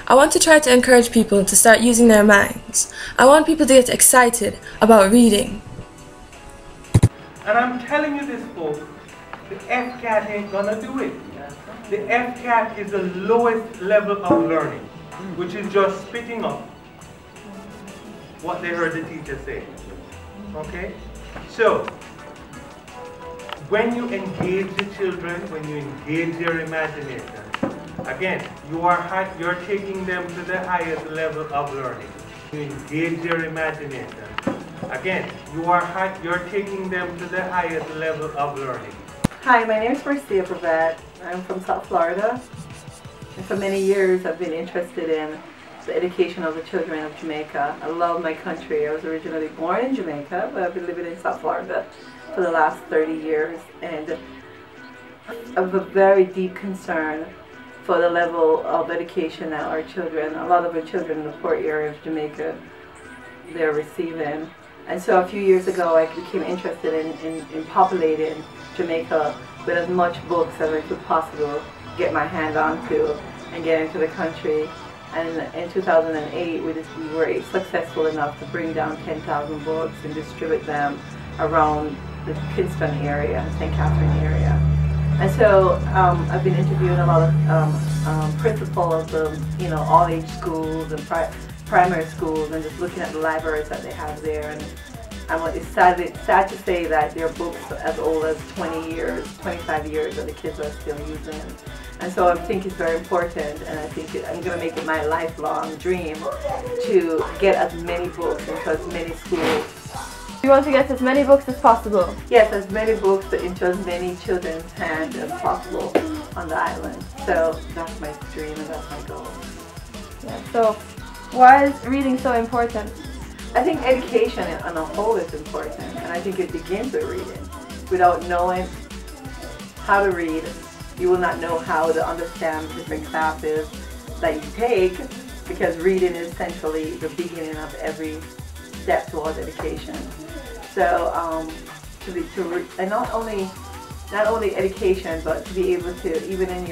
I want to try to encourage people to start using their minds. I want people to get excited about reading. And I'm telling you this, folks, the FCAT ain't gonna do it. The FCAT is the lowest level of learning, which is just spitting up what they heard the teacher say. Okay? So, when you engage the children, when you engage their imagination, again, you're taking them to the highest level of learning. You engage their imagination. Again, you're taking them to the highest level of learning. Hi, my name is Marcia Brevett. I'm from South Florida. And for many years I've been interested in the education of the children of Jamaica. I love my country. I was originally born in Jamaica, but I've been living in South Florida for the last 30 years. And I have a very deep concern for the level of education that our children, a lot of our children in the poor area of Jamaica, they're receiving. And so a few years ago I became interested in populating Jamaica with as much books as I could possibly get my hand onto and get into the country. And in 2008 we were successful enough to bring down 10,000 books and distribute them around the Kingston area, St. Catherine area. And so I've been interviewing a lot of principals of all age schools and primary schools, and just looking at the libraries that they have there. And I'm sad to say that there are books as old as 20 years, 25 years that the kids are still using. And so I think it's very important, and I think I'm going to make it my lifelong dream to get as many books into as many schools. You want to get as many books as possible? Yes, as many books into as many children's hands as possible on the island. So that's my dream and that's my goal. Yeah, so why is reading so important? I think education on a whole is important, and I think it begins with reading. Without knowing how to read, you will not know how to understand different classes that you take, because reading is essentially the beginning of every step towards education. So and not only education, but to be able to, even in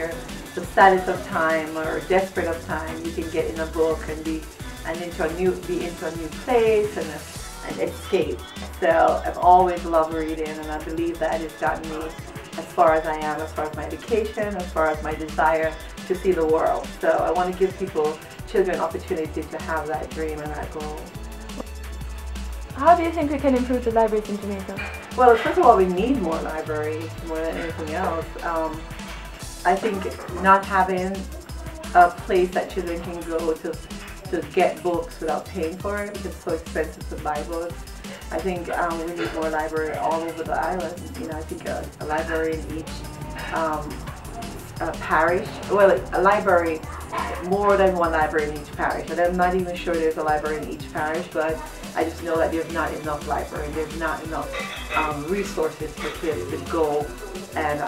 the saddest of time or desperate of time, you can get in a book and be into a new place and escape. So I've always loved reading, and I believe that has gotten me as far as I am, as far as my education, as far as my desire to see the world. So I want to give children opportunity to have that dream and that goal. How do you think we can improve the libraries in Jamaica? Well, first of all, we need more libraries, more than anything else. I think not having a place that children can go to get books without paying for it, because it's so expensive to buy books. I think we need more library all over the island. I think a library in each parish, well, a library, more than one library in each parish. And I'm not even sure there's a library in each parish, but I just know that there's not enough library, there's not enough resources for kids to go and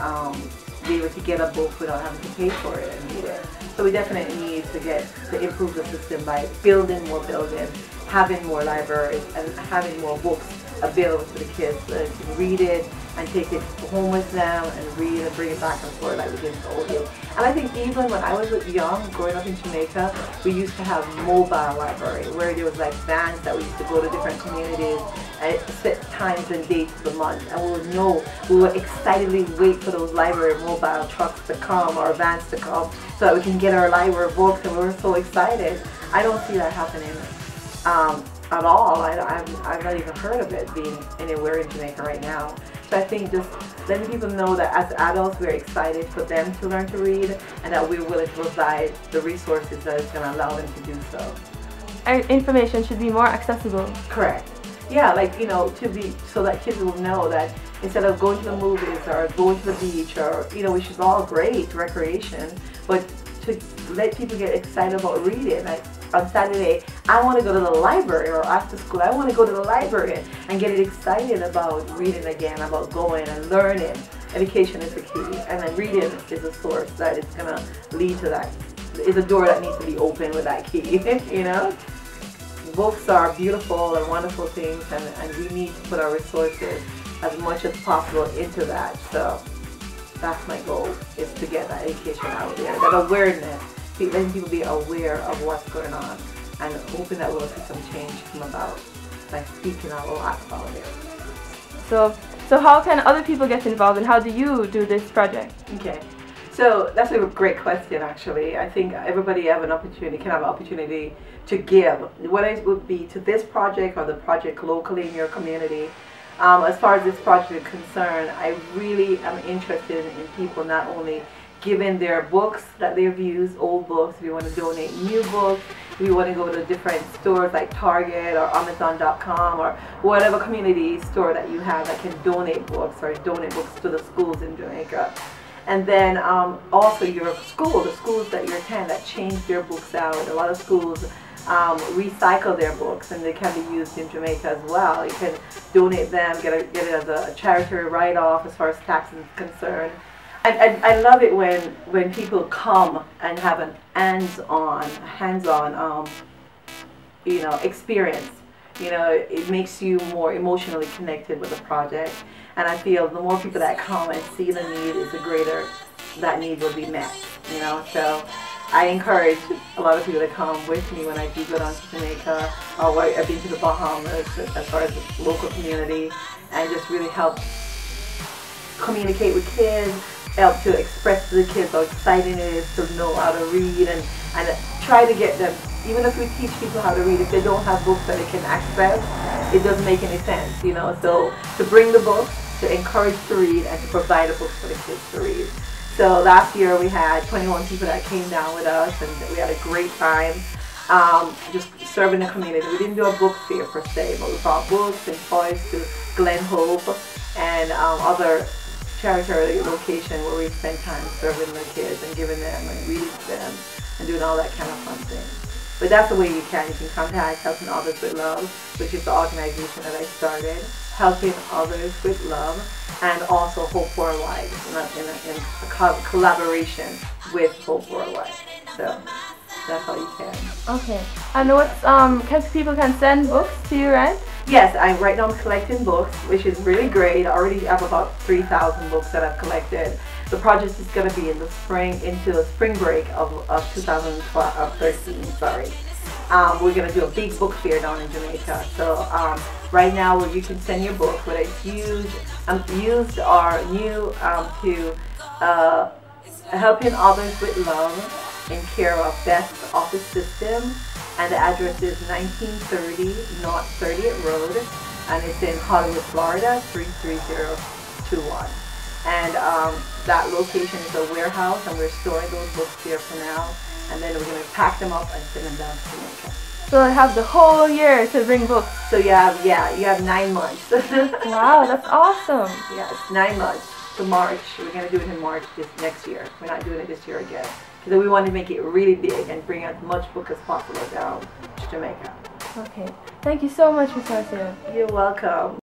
be able to get a book without having to pay for it and read it. So we definitely need to improve the system by building more buildings, having more libraries, and having more books available to the kids so they can read it and take it home with them and read and bring it back and forth like we did in old age. And I think even when I was young, growing up in Jamaica, we used to have mobile library where there was like vans that we used to go to different communities at set times and dates of the month, and we would excitedly wait for those library mobile trucks to come or vans to come so that we can get our library books, and we were so excited. I don't see that happening at all. I've not even heard of it being anywhere in Jamaica right now. So I think just letting people know that as adults we're excited for them to learn to read, and that we're willing to provide the resources that is going to allow them to do so. Our information should be more accessible. Correct. Yeah, like, so that kids will know that instead of going to the movies or going to the beach or, which is all great, recreation, but to let people get excited about reading. Like on Saturday, I want to go to the library, or after school, I want to go to the library and get excited about reading again, about going and learning. Education is the key, and then reading is a source that is going to lead to that. It's a door that needs to be opened with that key, Books are beautiful and wonderful things, and we need to put our resources as much as possible into that. So that's my goal, is to get that education out there, that awareness, letting people be aware of what's going on, and hoping that we'll see some change come about by speaking out a lot about it. So how can other people get involved, and how do you do this project? Okay, so that's a great question actually. I think everybody can have an opportunity to give, whether it would be to this project or the project locally in your community. As far as this project is concerned, I really am interested in people not only giving their books that they've used, old books, if you want to donate new books, if you want to go to different stores like Target or Amazon.com or whatever community store that you have that can donate books, or donate books to the schools in Jamaica. And then also your school, the schools that you attend that change their books out. A lot of schools recycle their books, and they can be used in Jamaica as well. You can donate them, get it as a charity write-off as far as tax is concerned. I love it when people come and have an hands-on experience. It makes you more emotionally connected with the project, and I feel the more people that come and see the need, is the greater that need will be met. So I encourage a lot of people to come with me when I do go down to Jamaica, or I've been to the Bahamas as far as the local community, and just really help communicate with kids, help to express to the kids how exciting it is to know how to read, and try to get them, even if we teach people how to read, if they don't have books that they can access, it doesn't make any sense, So to bring the books, to encourage to read, and to provide the books for the kids to read. So last year we had 21 people that came down with us, and we had a great time just serving the community. We didn't do a book fair per se, but we brought books and toys to Glen Hope and other charity location where we spend time serving the kids and giving them and reading to them and doing all that kind of fun things. But that's the way you can contact Helping Others with Love, which is the organization that I started, Helping Others with Love, and also Hope Worldwide in a collaboration with Hope Worldwide. So that's how you can. Okay. And what's people can send books to you, right? Yes, right now I'm collecting books, which is really great. I already have about 3,000 books that I've collected. The project is going to be into the spring break of 2013. Sorry. We're going to do a big book fair down in Jamaica. So right now, you can send your book, whether it's used or new, to Helping Others with Love, in care of Best Office System, and the address is 1930 North 30th Road, and it's in Hollywood, Florida 33021. And that location is a warehouse, and we're storing those books here for now, and then we're going to pack them up and send them down to Jamaica. So I have the whole year to bring books. So you have 9 months. Wow, that's awesome. Yes, 9 months to March. We're going to do it in March next year. We're not doing it this year again, because we want to make it really big and bring as much book as possible down to Jamaica. Okay. Thank you so much, Ms. Marcia. You're welcome.